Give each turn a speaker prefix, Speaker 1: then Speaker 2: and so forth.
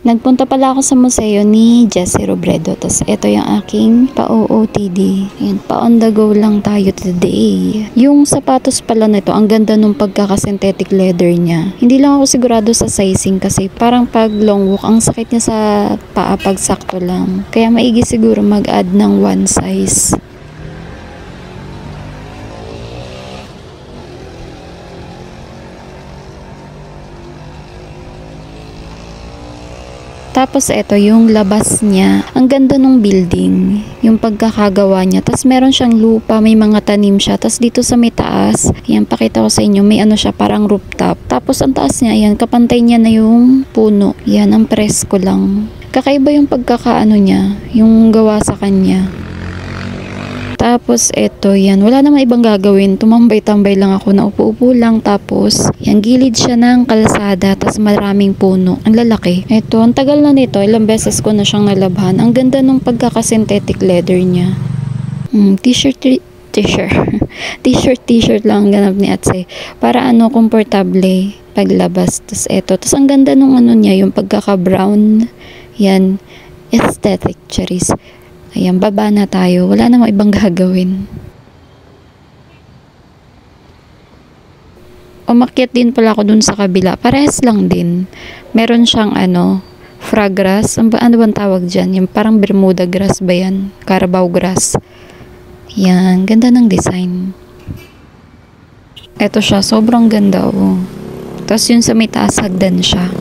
Speaker 1: Nagpunta pala ako sa museo ni Jessie Robredo. Tapos ito yung aking pa-OOTD. Yan, pa-on the go lang tayo today. Yung sapatos pala nito, ang ganda nung pagkaka-synthetic leather niya. Hindi lang ako sigurado sa sizing kasi parang pag long walk, ang sakit niya sa paa pag sakto lang. Kaya maigi siguro mag-add ng one size. Tapos ito yung labas niya. Ang ganda nung building. Yung pagkakagawa niya. Tapos meron siyang lupa, may mga tanim siya. Tapos dito sa may taas, yan pakita ko sa inyo, may ano siya parang rooftop. Tapos ang taas niya, yan kapantay niya na yung puno. Yan ang presko lang. Kakaiba yung pagkakaano niya, yung gawa sa kanya. Tapos eto, yan, wala namang ibang gagawin, tumambay-tambay lang ako, naupo-upo lang, tapos yan, gilid siya ng kalsada, tapos maraming puno, ang lalaki. Eto, ang tagal na nito, ilang beses ko na siyang nalabhan, ang ganda nung pagkaka-synthetic leather niya. T-shirt lang ang ganap ni Atse, para ano, komportable paglabas. Tapos eto, tapos ang ganda nung ano niya, yung pagkaka-brown, yan, aesthetic, cherries. Ayan, baba na tayo. Wala namang ibang gagawin. Umakyat din pala ako dun sa kabila. Parehas lang din. Meron siyang frog grass. Ano bang tawag dyan? Yung parang Bermuda grass ba yan? Carabao grass. Yan, ganda ng design. Eto siya, sobrang ganda oh. Tapos yun sa may taas hagdan siya.